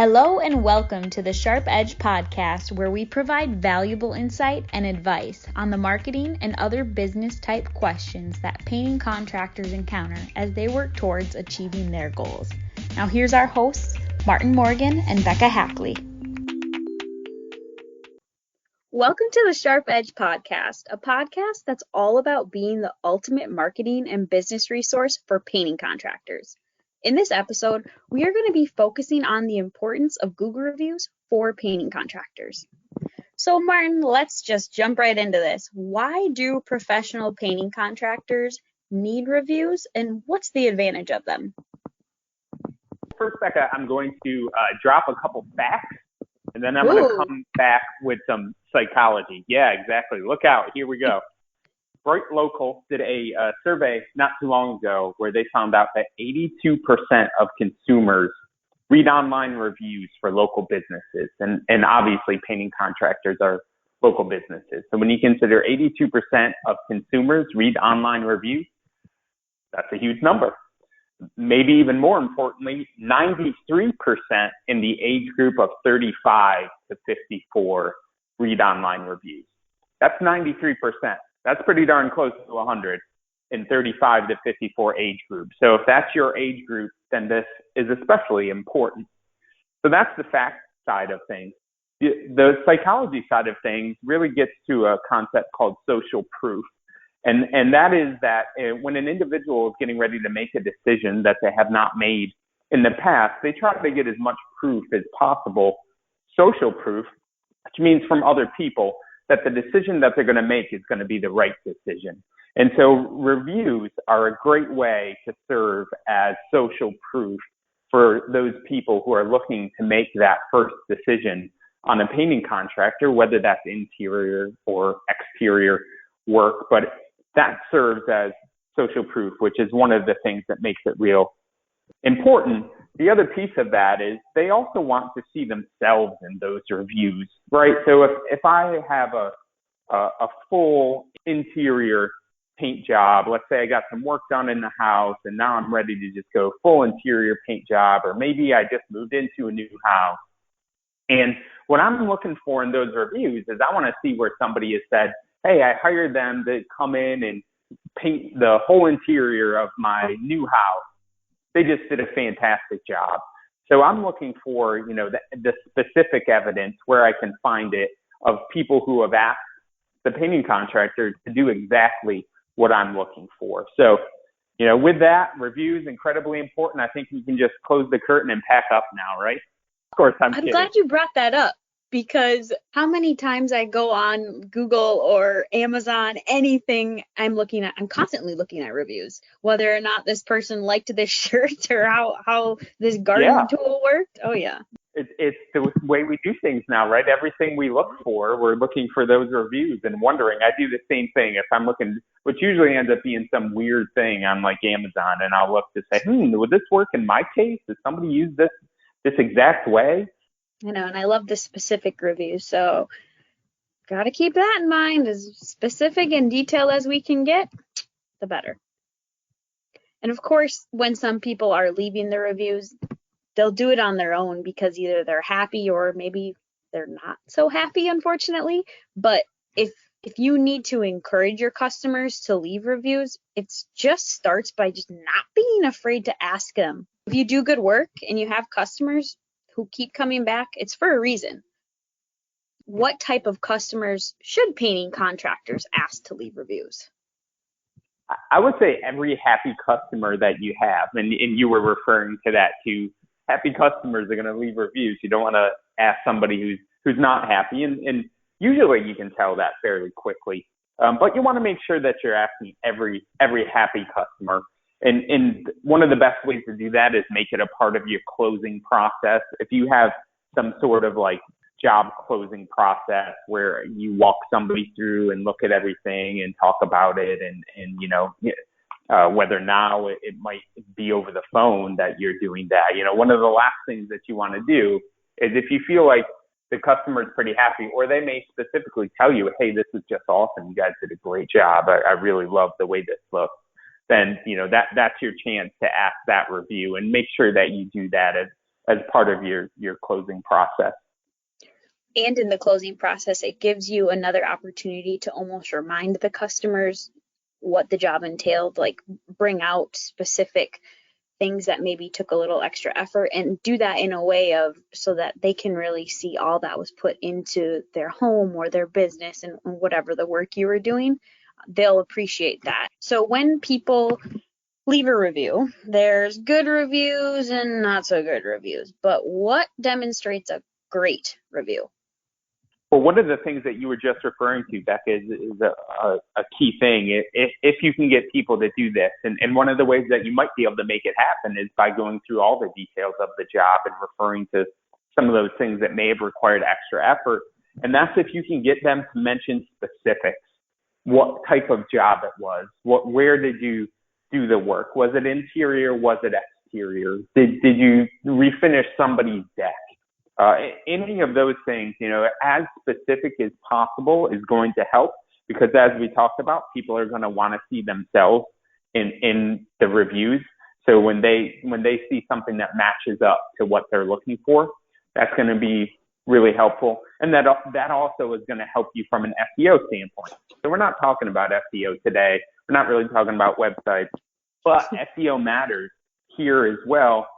Hello and welcome to the Sharp Edge podcast, where we provide valuable insight and advice on the marketing and other business type questions that painting contractors encounter as they work towards achieving their goals. Now here's our hosts, Martin Morgan and Becca Hackley. Welcome to the Sharp Edge podcast, a podcast that's all about being the ultimate marketing and business resource for painting contractors. In this episode, we are going to be focusing on the importance of Google reviews for painting contractors. So Martin, let's just jump right into this. Why do professional painting contractors need reviews, and what's the advantage of them? First, Becca, I'm going to drop a couple facts, and then I'm going to come back with some psychology. Yeah, exactly. Look out. Here we go. Bright Local did a survey not too long ago where they found out that 82% of consumers read online reviews for local businesses. And obviously painting contractors are local businesses. So when you consider 82% of consumers read online reviews, that's a huge number. Maybe even more importantly, 93% in the age group of 35 to 54 read online reviews. That's 93%. That's pretty darn close to 100 in 35 to 54 age group. So if that's your age group, then this is especially important. So that's the fact side of things. The psychology side of things really gets to a concept called social proof. And that is that when an individual is getting ready to make a decision that they have not made in the past, they try to get as much proof as possible, social proof, which means from other people, that the decision that they're going to make is going to be the right decision. And so reviews are a great way to serve as social proof for those people who are looking to make that first decision on a painting contractor, whether that's interior or exterior work. But that serves as social proof, which is one of the things that makes it real important. The other piece of that is they also want to see themselves in those reviews, right? So if I have a full interior paint job, let's say I got some work done in the house and now I'm ready to just go full interior paint job, or maybe I just moved into a new house. And what I'm looking for in those reviews is I want to see where somebody has said, hey, I hired them to come in and paint the whole interior of my new house. They just did a fantastic job. So I'm looking for, the specific evidence where I can find it of people who have asked the painting contractor to do exactly what I'm looking for. So, with that, reviews incredibly important. I think we can just close the curtain and pack up now, right? Of course, I'm kidding. Glad you brought that up, because how many times I go on Google or Amazon, anything I'm constantly looking at reviews, whether or not this person liked this shirt or how this garden tool worked. Oh yeah. It's the way we do things now, right? Everything we look for, we're looking for those reviews and wondering. I do the same thing if I'm looking, which usually ends up being some weird thing on like Amazon, and I'll look to say, would this work in my case? Does somebody use this exact way? I know, and I love the specific reviews, so got to keep that in mind. As specific and detailed as we can get, the better. And of course, when some people are leaving the reviews, they'll do it on their own because either they're happy or maybe they're not so happy, unfortunately. But if you need to encourage your customers to leave reviews, it just starts by just not being afraid to ask them. If you do good work and you have customers who keep coming back, it's for a reason. What type of customers should painting contractors ask to leave reviews? I would say every happy customer that you have, and you were referring to that too. Happy customers are going to leave reviews. You don't want to ask somebody who's not happy, and usually you can tell that fairly quickly. But you want to make sure that you're asking every happy customer. And one of the best ways to do that is make it a part of your closing process. If you have some sort of like job closing process where you walk somebody through and look at everything and talk about it, and whether now it might be over the phone that you're doing that. One of the last things that you want to do is, if you feel like the customer is pretty happy, or they may specifically tell you, hey, this is just awesome. You guys did a great job. I really love the way this looks. Then, that's your chance to ask that review, and make sure that you do that as part of your closing process. And in the closing process, it gives you another opportunity to almost remind the customers what the job entailed, like bring out specific things that maybe took a little extra effort, and do that in a way of so that they can really see all that was put into their home or their business and whatever the work you were doing. They'll appreciate that. So when people leave a review, there's good reviews and not so good reviews, but what demonstrates a great review? Well, one of the things that you were just referring to, Becca, is a key thing. If you can get people to do this, and one of the ways that you might be able to make it happen is by going through all the details of the job and referring to some of those things that may have required extra effort. And that's if you can get them to mention specifics. What type of job it was? Where did you do the work? Was it interior? Was it exterior? Did you refinish somebody's deck? Any of those things, as specific as possible is going to help, because as we talked about, people are going to want to see themselves in the reviews. So when they see something that matches up to what they're looking for, that's going to be really helpful. And that also is going to help you from an SEO standpoint. So we're not talking about SEO today. We're not really talking about websites, but SEO matters here as well,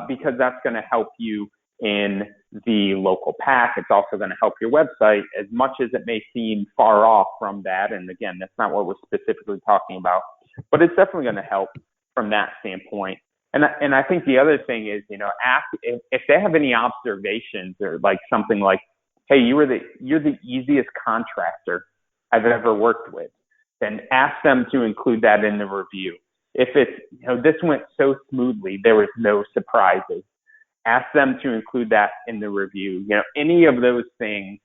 because that's going to help you in the local pack. It's also going to help your website, as much as it may seem far off from that. And again, that's not what we're specifically talking about, but it's definitely going to help from that standpoint. And I think the other thing is, ask if they have any observations, or like something like, hey, you're the easiest contractor I've ever worked with, then ask them to include that in the review. If it's, this went so smoothly, there was no surprises, ask them to include that in the review. Any of those things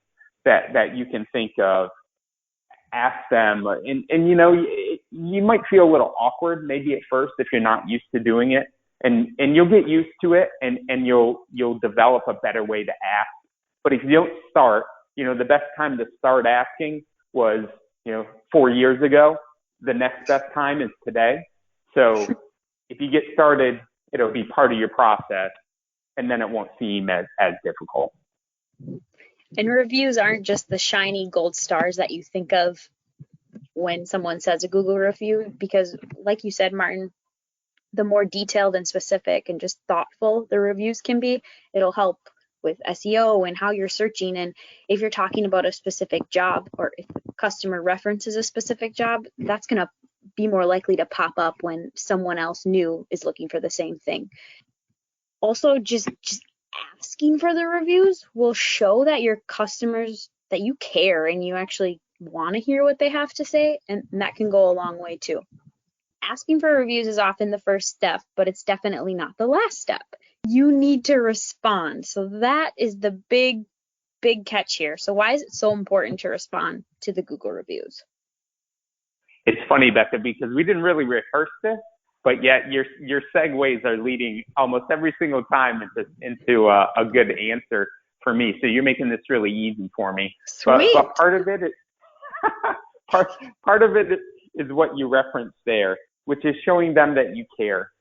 that you can think of, ask them. And you might feel a little awkward maybe at first if you're not used to doing it, and you'll get used to it, and you'll develop a better way to ask. But if you don't start, the best time to start asking was 4 years ago. The next best time is today. So if you get started, it'll be part of your process, and then it won't seem as difficult. And reviews aren't just the shiny gold stars that you think of when someone says a Google review, because like you said, Martin, the more detailed and specific and just thoughtful the reviews can be, it'll help with SEO and how you're searching. And if you're talking about a specific job, or if the customer references a specific job, that's going to be more likely to pop up when someone else new is looking for the same thing. Also, just asking for the reviews will show that your customers, that you care and you actually want to hear what they have to say, and that can go a long way too. Asking for reviews is often the first step, but it's definitely not the last step. You need to respond. So that is the big catch here. So why is it so important to respond to the Google reviews? It's funny, Becca, because we didn't really rehearse this, but yet your segues are leading almost every single time into a good answer for me. So you're making this really easy for me. Sweet. But part of it is part of it is what you referenced there, which is showing them that you care,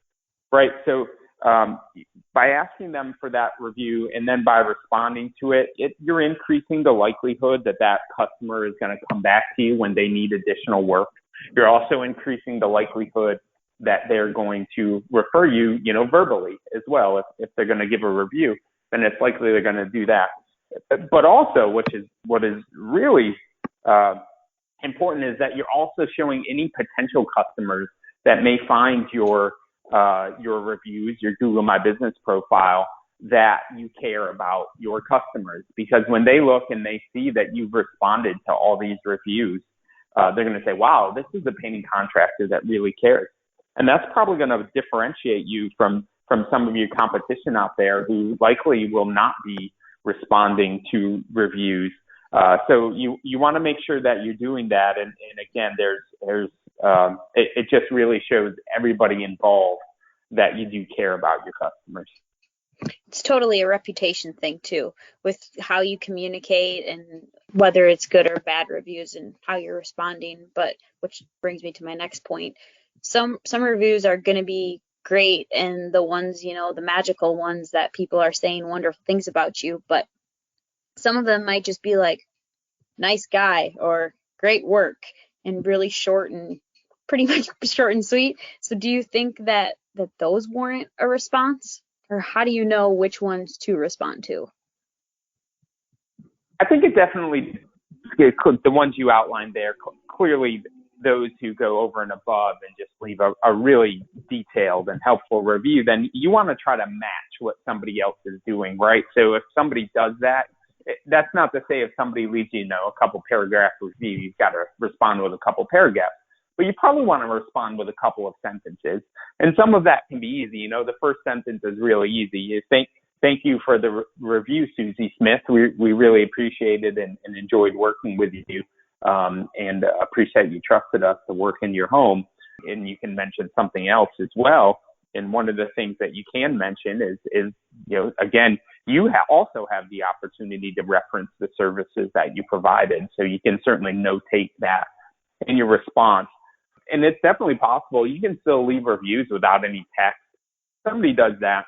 right? So by asking them for that review and then by responding to it, you're increasing the likelihood that customer is going to come back to you when they need additional work. You're also increasing the likelihood that they're going to refer you, verbally as well. If they're going to give a review, then it's likely they're going to do that. But also, what is really important is that you're also showing any potential customers that may find your reviews, your Google My Business profile, that you care about your customers. Because when they look and they see that you've responded to all these reviews, they're going to say, wow, this is a painting contractor that really cares. And that's probably going to differentiate you from some of your competition out there who likely will not be responding to reviews. So you want to make sure that you're doing that. And again, it just really shows everybody involved that you do care about your customers. It's totally a reputation thing too, with how you communicate and whether it's good or bad reviews and how you're responding. But which brings me to my next point. Some reviews are going to be great and the ones, the magical ones that people are saying wonderful things about you, but some of them might just be like, nice guy or great work, and really short and pretty much short and sweet. So do you think that those warrant a response, or how do you know which ones to respond to? I think it definitely, the ones you outlined there, clearly those who go over and above and just leave a really detailed and helpful review, then you want to try to match what somebody else is doing, right? So if somebody does that, that's not to say if somebody leaves you, a couple paragraph review, you've got to respond with a couple paragraphs. But you probably want to respond with a couple of sentences. And some of that can be easy. The first sentence is really easy. You thank you for the review, Susie Smith. We really appreciated and enjoyed working with you, and appreciate you trusted us to work in your home. And you can mention something else as well. And one of the things that you can mention is again, you also have the opportunity to reference the services that you provided. So you can certainly notate that in your response. And it's definitely possible. You can still leave reviews without any text. Somebody does that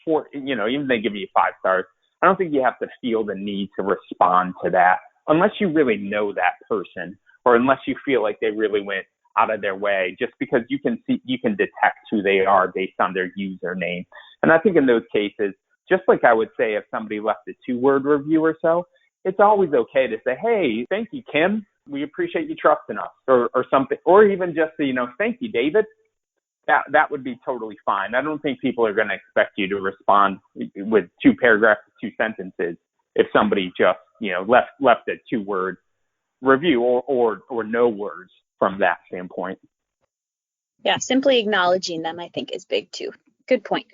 for, even they give you 5 stars. I don't think you have to feel the need to respond to that unless you really know that person, or unless you feel like they really went out of their way, just because you can detect who they are based on their username. And I think in those cases, just like I would say if somebody left a 2-word review or so, it's always okay to say, hey, thank you, Kim. We appreciate you trusting us, or something, or even just thank you, David. That would be totally fine. I don't think people are going to expect you to respond with 2 paragraphs, 2 sentences if somebody just left a 2-word review or no words from that standpoint. Yeah, simply acknowledging them, I think, is big too. Good point.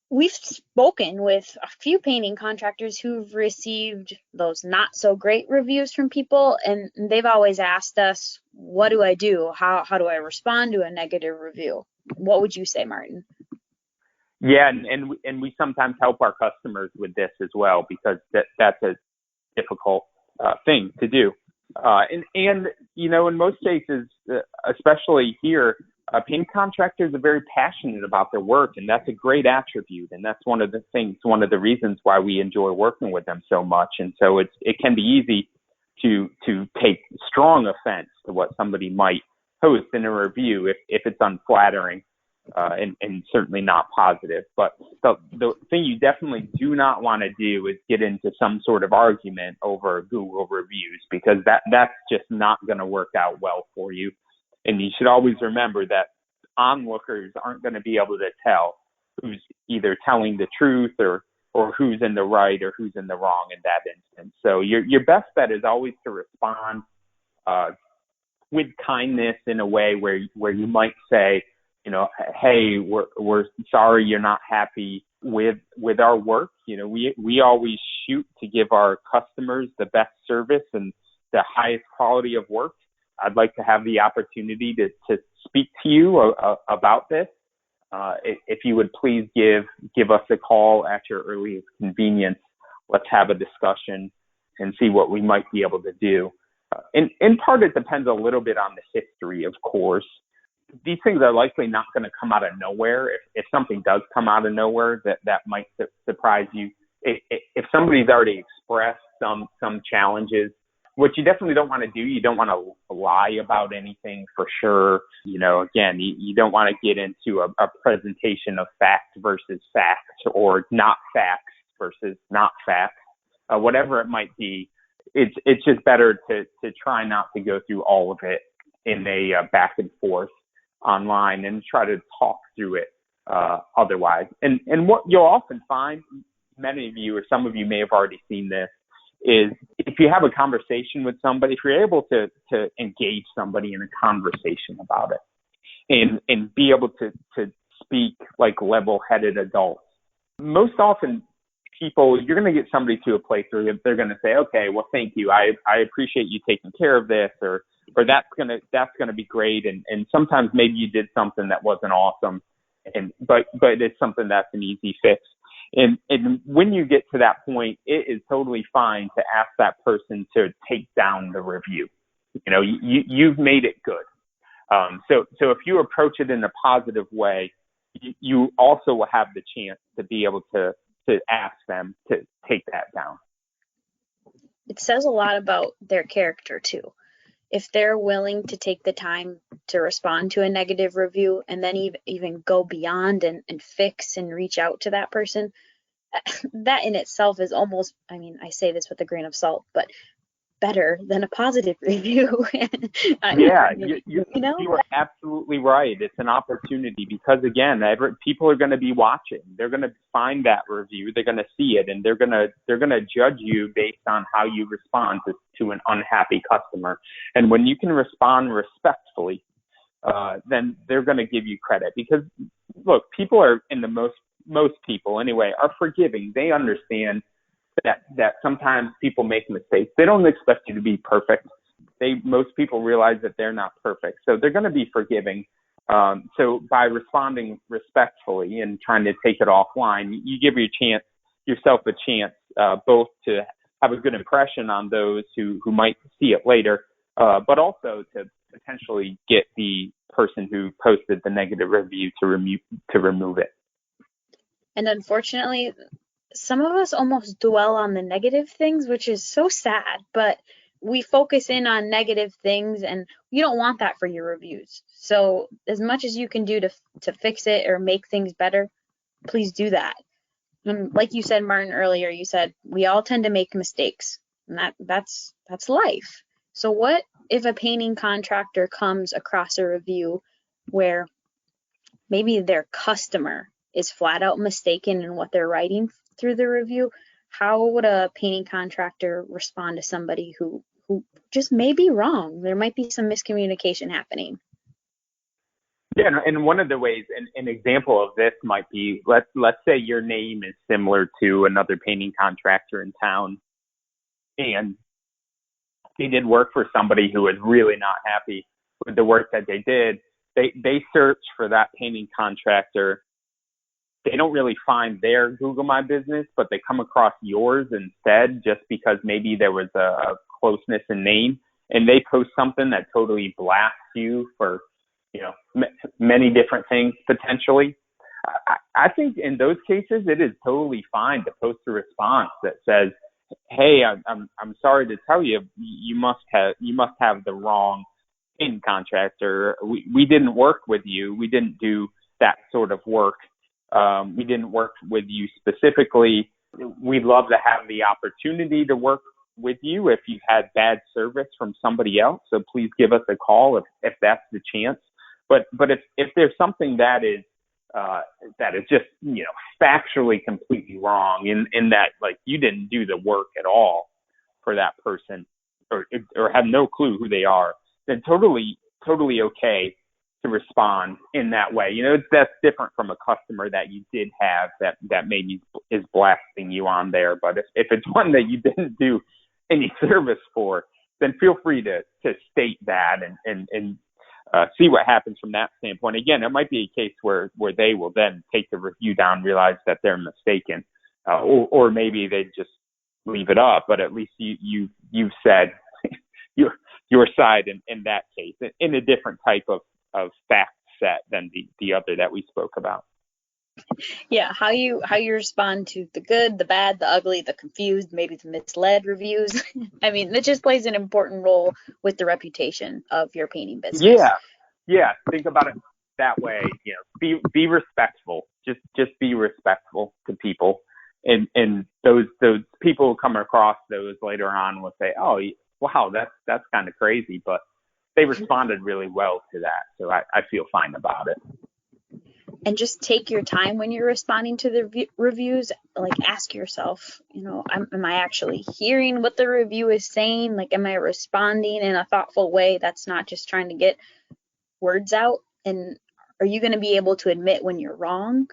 We've spoken with a few painting contractors who've received those not so great reviews from people, and they've always asked us, what do I do? How do I respond to a negative review? What would you say, Martin? Yeah, and we sometimes help our customers with this as well, because that's a difficult thing to do. And in most cases, especially here, painting contractors are very passionate about their work, and that's a great attribute. And that's one of the reasons why we enjoy working with them so much. And so it can be easy to take strong offense to what somebody might post in a review if it's unflattering, and certainly not positive. But the thing you definitely do not want to do is get into some sort of argument over Google reviews, because that's just not going to work out well for you. And you should always remember that onlookers aren't going to be able to tell who's either telling the truth or who's in the right or who's in the wrong in that instance. So your best bet is always to respond with kindness, in a way where you might say, hey, we're sorry you're not happy with our work. We always shoot to give our customers the best service and the highest quality of work. I'd like to have the opportunity to speak to you about this. If you would please give us a call at your earliest convenience. Let's have a discussion and see what we might be able to do. In part, it depends a little bit on the history, of course. These things are likely not going to come out of nowhere. If something does come out of nowhere, that might surprise you. If somebody's already expressed some challenges, what you definitely don't want to do, you don't want to lie about anything for sure. Again, you don't want to get into a presentation of fact versus facts, or not facts versus not facts, whatever it might be. It's just better to try not to go through all of it in a back and forth online, and try to talk through it otherwise. And what you'll often find, many of you or some of you may have already seen this, is if you have a conversation with somebody, if you're able to engage somebody in a conversation about it and be able to speak like level-headed adults, most often you're going to get somebody to a place where they're going to say, okay, well, thank you. I appreciate you taking care of this, or that's going to be great. And sometimes maybe you did something that wasn't awesome, but it's something that's an easy fix. And when you get to that point, it is totally fine to ask that person to take down the review. You've made it good. So if you approach it in a positive way, you also will have the chance to be able to ask them to take that down. It says a lot about their character too. If they're willing to take the time to respond to a negative review and then even go beyond and fix and reach out to that person, that in itself is almost, I mean, I say this with a grain of salt, but better than a positive review. Yeah, you are absolutely right. It's an opportunity because, again, people are going to be watching. They're going to find that review. They're going to see it, and they're going to judge you based on how you respond to an unhappy customer. And when you can respond respectfully, then they're going to give you credit because, look, people are most people anyway are forgiving. They understand that sometimes people make mistakes. They don't expect you to be perfect. Most people realize that they're not perfect, so they're going to be forgiving. So by responding respectfully and trying to take it offline, you give yourself a chance both to have a good impression on those who might see it later, but also to potentially get the person who posted the negative review to remove it. And unfortunately, some of us almost dwell on the negative things, which is so sad, but we focus in on negative things and you don't want that for your reviews. So as much as you can do to fix it or make things better, please do that. And like you said, Martin, earlier, you said we all tend to make mistakes, and that's life. So what if a painting contractor comes across a review where maybe their customer is flat out mistaken in what they're writing through the review? How would a painting contractor respond to somebody who just may be wrong? There might be some miscommunication happening. Yeah, and one of the ways, an example of this might be, let's say your name is similar to another painting contractor in town, and they did work for somebody who was really not happy with the work that they did. They search for that painting contractor. They don't really find their Google My Business, but they come across yours instead just because maybe there was a closeness in name, and they post something that totally blasts you for, many different things potentially. I think in those cases, it is totally fine to post a response that says, "Hey, I'm sorry to tell you, you must have the wrong painting contractor. We didn't work with you. We didn't do that sort of work. We didn't work with you specifically. We'd love to have the opportunity to work with you if you've had bad service from somebody else. So please give us a call if that's the chance. But if there's something that is just factually completely wrong in that, like, you didn't do the work at all for that person or have no clue who they are, then totally okay to respond in that way. That's different from a customer that you did have that maybe is blasting you on there. But if it's one that you didn't do any service for, then feel free to state that and see what happens from that standpoint. Again, it might be a case where they will then take the review down, realize that they're mistaken, or maybe they just leave it up. But at least you've said your side in that case, in a different type of fact set than the other that we spoke about. Yeah, how you respond to the good, the bad, the ugly, the confused, maybe the misled reviews. I mean, it just plays an important role with the reputation of your painting business. Yeah. Think about it that way. Be respectful. Just be respectful to people, and those people who come across those later on will say, "Oh, wow, that's kind of crazy," but they responded really well to that, so I feel fine about it. And just take your time when you're responding to the reviews. Like, ask yourself, am I actually hearing what the review is saying? Like, am I responding in a thoughtful way that's not just trying to get words out? And are you going to be able to admit when you're wrong?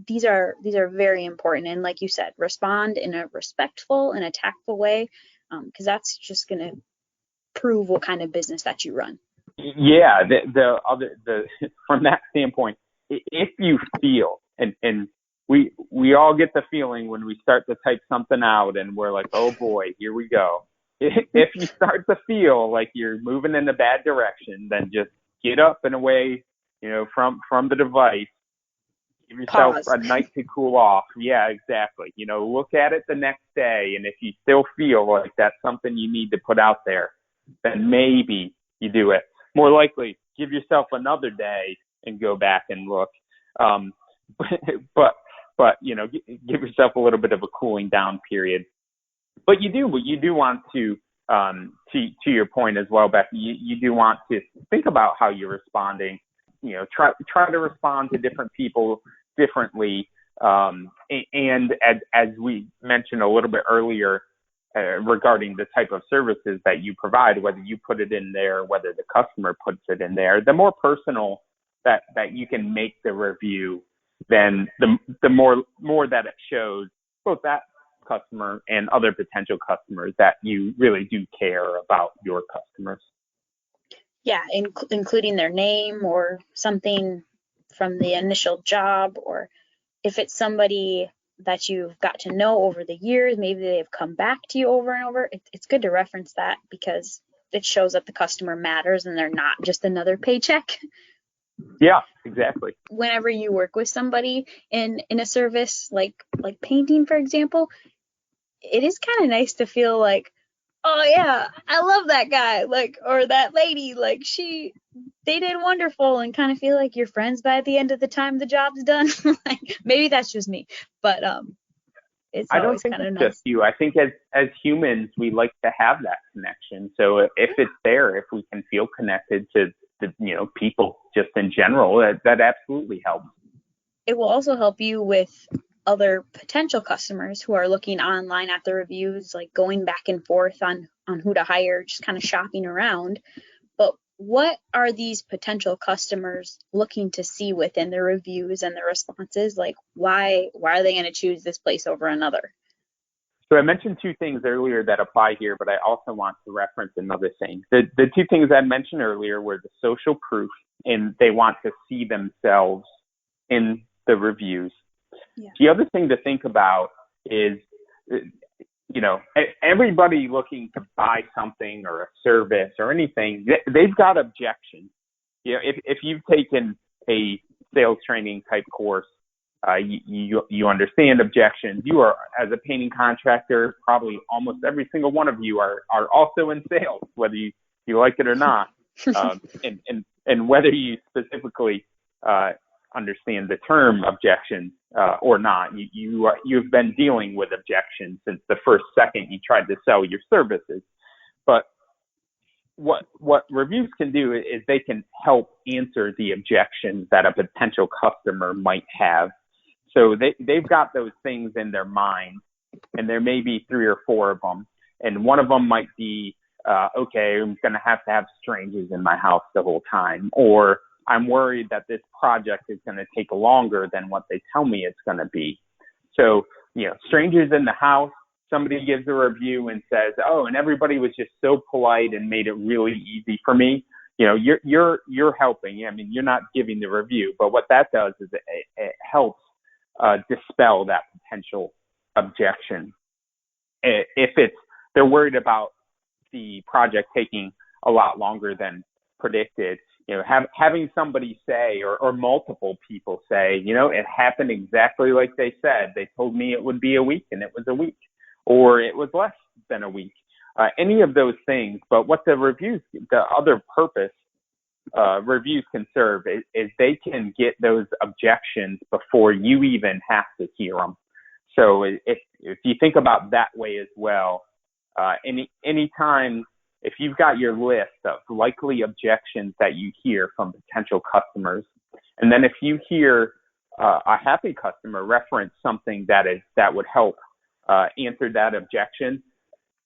These are very important. And like you said, respond in a respectful and a tactful way, because that's just going to prove what kind of business that you run. Yeah, the from that standpoint, if you feel, and we all get the feeling when we start to type something out and we're like, oh boy, here we go. If you start to feel like you're moving in a bad direction, then just get up and away, from the device Give yourself Pause. a night to cool off. Yeah, exactly. Look at it the next day, and if you still feel like that's something you need to put out there, then maybe you do it. More likely, give yourself another day and go back and look. But give yourself a little bit of a cooling down period. But you do want to your point as well, Becky, you do want to think about how you're responding. Try to respond to different people differently. And as we mentioned a little bit earlier, regarding the type of services that you provide, whether you put it in there, whether the customer puts it in there, the more personal that you can make the review, then the more that it shows both that customer and other potential customers that you really do care about your customers. Yeah, including their name or something from the initial job, or if it's somebody that you've got to know over the years, maybe they've come back to you over and over. It's good to reference that because it shows that the customer matters and they're not just another paycheck. Yeah, exactly. Whenever you work with somebody in a service like painting, for example, it is kind of nice to feel like, oh yeah, I love that guy, like, or that lady, like they did wonderful, and kind of feel like you're friends by the end of the time the job's done. Like, maybe that's just me, but it's always kind of nice. Just you. I think as humans, we like to have that connection. So if it's there, if we can feel connected to the people just in general, that absolutely helps. It will also help you with other potential customers who are looking online at the reviews, like going back and forth on who to hire, just kind of shopping around. But what are these potential customers looking to see within the reviews and the responses? Like, why are they going to choose this place over another? So I mentioned two things earlier that apply here, but I also want to reference another thing. The two things I mentioned earlier were the social proof, and they want to see themselves in the reviews. Yeah. The other thing to think about is, everybody looking to buy something or a service or anything, they've got objections. If you've taken a sales training type course, you understand objections. You are, as a painting contractor, probably almost every single one of you are also in sales, whether you like it or not, and whether you specifically understand the term objection or not. You've been dealing with objections since the first second you tried to sell your services. But what reviews can do is they can help answer the objections that a potential customer might have. So they've got those things in their mind, and there may be 3 or 4 of them. And one of them might be, okay, I'm going to have strangers in my house the whole time, or I'm worried that this project is going to take longer than what they tell me it's going to be. So, strangers in the house, somebody gives a review and says, oh, and everybody was just so polite and made it really easy for me. You're helping. I mean, you're not giving the review, but what that does is it helps dispel that potential objection. If they're worried about the project taking a lot longer than predicted, having somebody say, or multiple people say, it happened exactly like they said. They told me it would be a week, and it was a week, or it was less than a week. Any of those things. But what the other purpose reviews can serve is they can get those objections before you even have to hear them. So if you think about that way as well, anytime, if you've got your list of likely objections that you hear from potential customers, and then if you hear a happy customer reference something that would help answer that objection,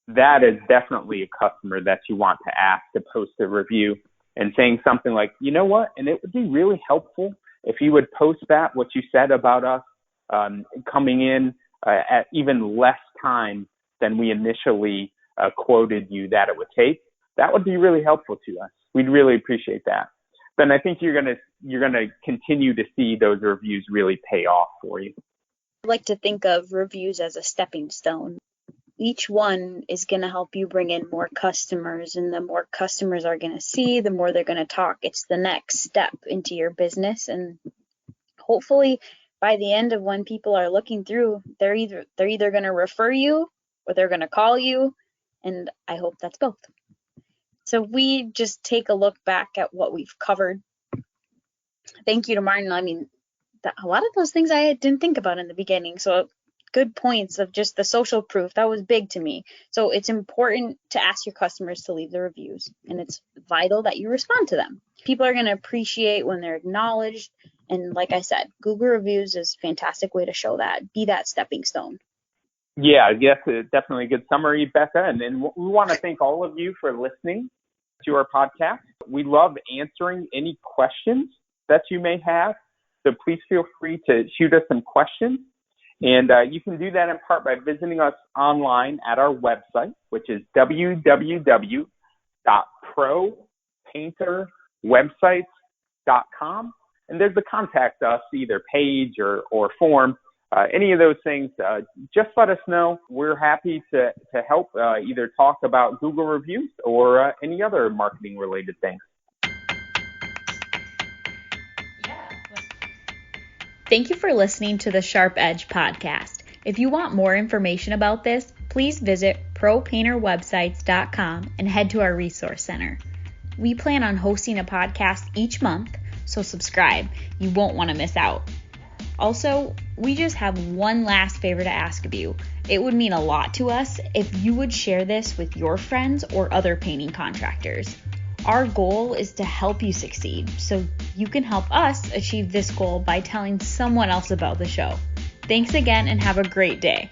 that is definitely a customer that you want to ask to post a review, and saying something like, you know what, and it would be really helpful if you would post that, what you said about us coming in at even less time than we initially quoted you that it would take. That would be really helpful to us. We'd really appreciate that. Then I think you're gonna continue to see those reviews really pay off for you. I like to think of reviews as a stepping stone. Each one is going to help you bring in more customers, and the more customers are going to see, the more they're going to talk. It's the next step into your business, and hopefully by the end of when people are looking through, they're either going to refer you or they're going to call you, and I hope that's both. So we just take a look back at what we've covered. Thank you to Martin. I mean, a lot of those things I didn't think about in the beginning. So good points of just the social proof. That was big to me. So it's important to ask your customers to leave the reviews, and it's vital that you respond to them. People are going to appreciate when they're acknowledged. And like I said, Google reviews is a fantastic way to show that. Be that stepping stone. Yeah, yes, definitely a good summary, Becca. And then we want to thank all of you for listening to our podcast. We love answering any questions that you may have. So please feel free to shoot us some questions. And you can do that in part by visiting us online at our website, which is www.propainterwebsites.com. And there's the contact us either page or form. Any of those things, just let us know. We're happy to help either talk about Google reviews or any other marketing related things. Thank you for listening to the Sharp Edge podcast. If you want more information about this, please visit propainterwebsites.com and head to our resource center. We plan on hosting a podcast each month, so subscribe. You won't want to miss out. Also, we just have one last favor to ask of you. It would mean a lot to us if you would share this with your friends or other painting contractors. Our goal is to help you succeed, so you can help us achieve this goal by telling someone else about the show. Thanks again and have a great day.